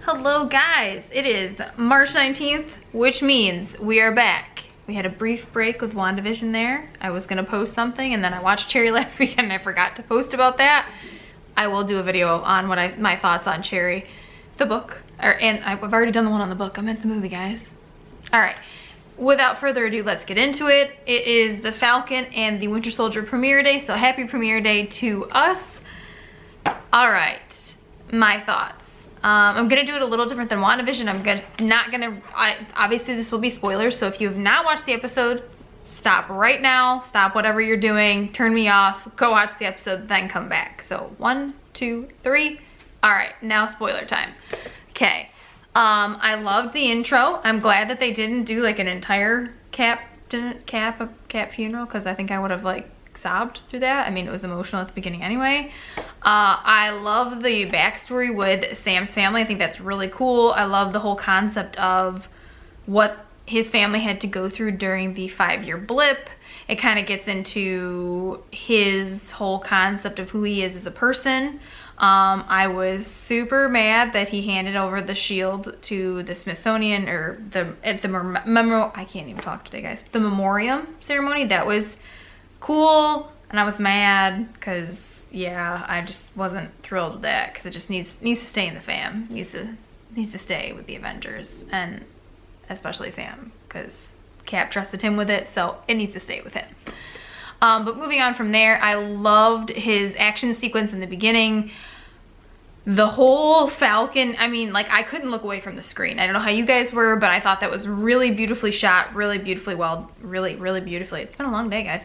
Hello guys, it is March 19th, which means we are back. We had a brief break with WandaVision there. I was gonna post something and then I watched Cherry last weekend and I forgot to post about that. I will do a video on my thoughts on Cherry, the book, and I've already done the one on the book. I meant the movie, guys. All right, without further ado, let's get into it. It is the Falcon and the Winter Soldier premiere day, so happy premiere day to us. All right, my thoughts. I'm gonna do it a little different than WandaVision. Obviously this will be spoilers, so if you have not watched the episode, stop right now, stop whatever you're doing, turn me off, go watch the episode, then come back. So 1, 2, 3. All right, now spoiler time. Okay, I loved the intro. I'm glad that they didn't do like an entire Cap funeral, because I think I would have like sobbed through that. I mean, it was emotional at the beginning anyway. I love the backstory with Sam's family. I think that's really cool. I love the whole concept of what his family had to go through during the 5-year blip. It kind of gets into his whole concept of who he is as a person. I was super mad that he handed over the shield to the Smithsonian, or I can't even talk today, guys. The memoriam ceremony. That was cool, and I was mad because, yeah, I just wasn't thrilled with that, because it just needs to stay in the fam. Needs to stay with the Avengers, and especially Sam, because Cap trusted him with it, so it needs to stay with him. But moving on from there, I loved his action sequence in the beginning. The whole Falcon, I mean, like, I couldn't look away from the screen. I don't know how you guys were, but I thought that was really beautifully shot, really beautifully really beautifully. It's been a long day, guys.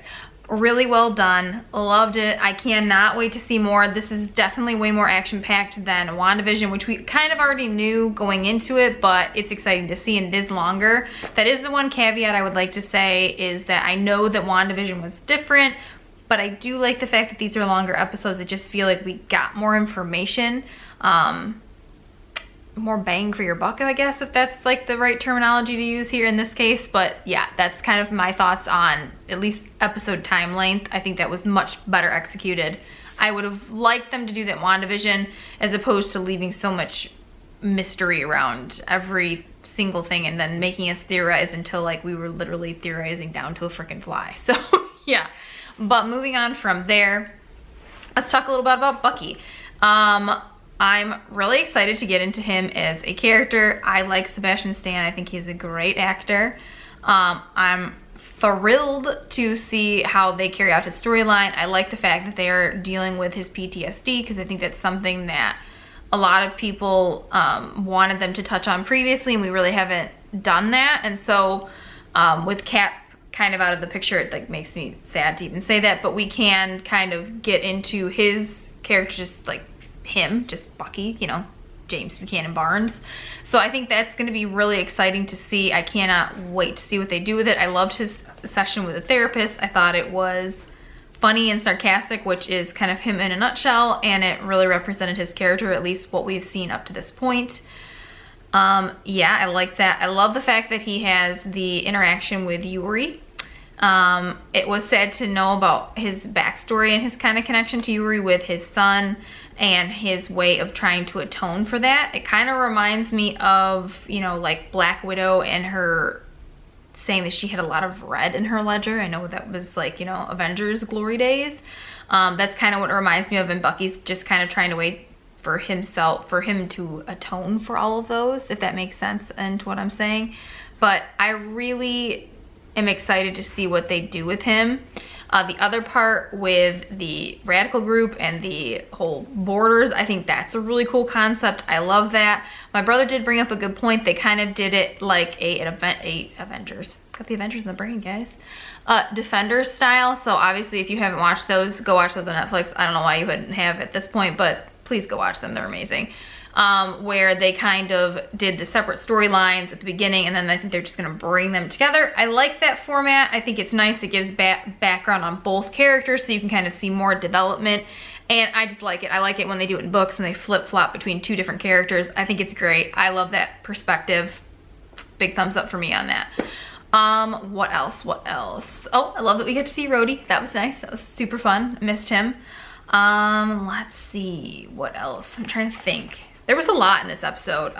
Really well done. Loved it. I cannot wait to see more. This is definitely way more action-packed than WandaVision, which we kind of already knew going into it, but it's exciting to see, and it is longer. That is the one caveat I would like to say, is that I know that WandaVision was different, but I do like the fact that these are longer episodes. I just feel like we got more information. More bang for your buck, I guess, if that's like the right terminology to use here in this case. But yeah, that's kind of my thoughts on at least episode time length. I think that was much better executed. I would have liked them to do that in WandaVision, as opposed to leaving so much mystery around every single thing and then making us theorize until like we were literally theorizing down to a freaking fly. So yeah, but moving on from there, let's talk a little bit about Bucky. I'm really excited to get into him as a character. I like Sebastian Stan. I think he's a great actor. I'm thrilled to see how they carry out his storyline. I like the fact that they are dealing with his PTSD, because I think that's something that a lot of people wanted them to touch on previously, and we really haven't done that. And so with Cap kind of out of the picture, it like makes me sad to even say that, but we can kind of get into his character, just like him, just Bucky, you know, James Buchanan Barnes. So I think that's going to be really exciting to see. I cannot wait to see what they do with it. I loved his session with the therapist. I thought it was funny and sarcastic, which is kind of him in a nutshell, and it really represented his character, at least what we've seen up to this point. Yeah, I like that. I love the fact that he has the interaction with Yuri. It was sad to know about his backstory and his kind of connection to Yuri with his son, and his way of trying to atone for that. It kind of reminds me of, you know, like Black Widow and her saying that she had a lot of red in her ledger. I know that was like, you know, Avengers glory days. That's kind of what it reminds me of, and Bucky's just kind of trying to wait for him to atone for all of those, if that makes sense into what I'm saying. But I really am excited to see what they do with him. The other part with the radical group and the whole borders, I think that's a really cool concept. I love that. My brother did bring up a good point. They kind of did it like a Avengers. Got the Avengers in the brain, guys. Defenders style. So obviously if you haven't watched those, go watch those on Netflix. I don't know why you wouldn't have at this point, but please go watch them. They're amazing. Where they kind of did the separate storylines at the beginning, and then I think they're just gonna bring them together. I like that format. I think it's nice. It gives background on both characters, so you can kind of see more development, and I just like it. I like it when they do it in books, when they flip-flop between two different characters. I think it's great. I love that perspective. Big thumbs up for me on that. What else? Oh, I love that we get to see Rhodey. That was nice. That was super fun. I missed him. Let's see, what else? I'm trying to think. There was a lot in this episode.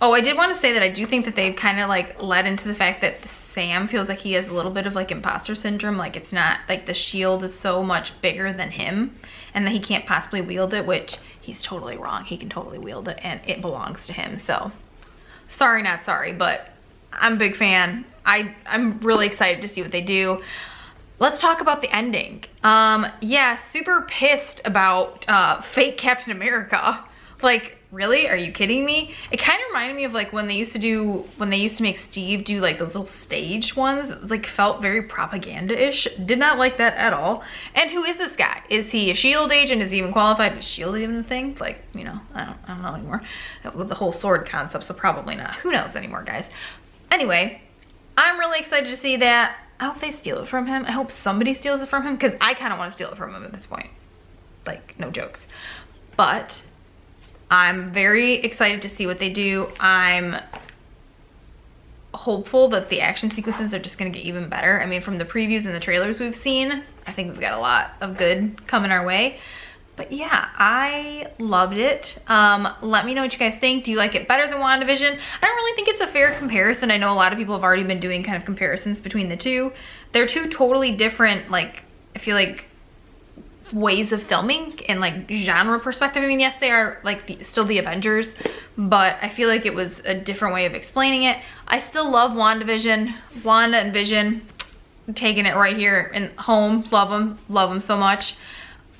Oh, I did want to say that I do think that they've kind of like led into the fact that Sam feels like he has a little bit of like imposter syndrome. Like it's not like the shield is so much bigger than him and that he can't possibly wield it, which he's totally wrong. He can totally wield it and it belongs to him. So sorry, not sorry, but I'm a big fan. I'm really excited to see what they do. Let's talk about the ending. Yeah, super pissed about fake Captain America. Like, really? Are you kidding me? It kind of reminded me of like when they used to make Steve do like those little stage ones. It like felt very propaganda-ish. Did not like that at all. And who is this guy? Is he a SHIELD agent? Is he even qualified? Is SHIELD even a thing? Like, you know, I don't know anymore. With the whole sword concept, so probably not. Who knows anymore, guys? Anyway, I'm really excited to see that. I hope they steal it from him. I hope somebody steals it from him because I kind of want to steal it from him at this point. Like, no jokes. But I'm very excited to see what they do. I'm hopeful that the action sequences are just gonna get even better. I mean, from the previews and the trailers we've seen, I think we've got a lot of good coming our way. But yeah, I loved it. Let me know what you guys think. Do you like it better than WandaVision? I don't really think it's a fair comparison. I know a lot of people have already been doing kind of comparisons between the two. They're two totally different, like, I feel like, ways of filming and like genre perspective. I mean, yes, they are like still the Avengers, but I feel like it was a different way of explaining it. I still love WandaVision. Wanda and Vision, taking it right here in home. Love them so much.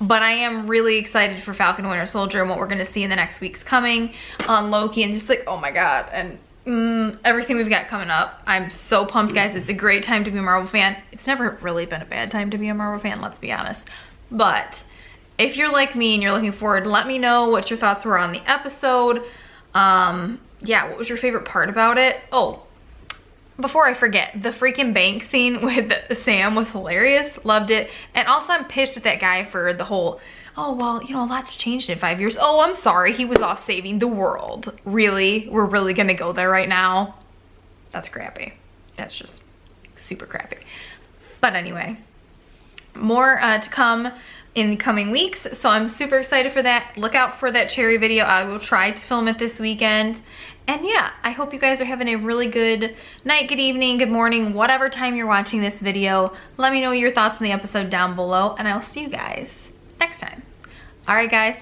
But I am really excited for Falcon and Winter Soldier and what we're gonna see in the next weeks coming on Loki and just like, oh my God, and everything we've got coming up. I'm so pumped, guys. It's a great time to be a Marvel fan. It's never really been a bad time to be a Marvel fan, let's be honest. But if you're like me and you're looking forward, let me know what your thoughts were on the episode. Yeah, what was your favorite part about it? Oh, before I forget, the freaking bank scene with Sam was hilarious. Loved it. And also I'm pissed at that guy for the whole, oh, well, you know, a lot's changed in 5 years. Oh, I'm sorry. He was off saving the world. Really? We're really gonna go there right now? That's crappy. That's just super crappy. But anyway, more to come in the coming weeks, so I'm super excited for that. Look out for that cherry video. I will try to film it this weekend. And yeah, I hope you guys are having a really good night, good evening, good morning, whatever time you're watching this video. Let me know your thoughts on the episode down below, and I'll see you guys next time. All right, guys.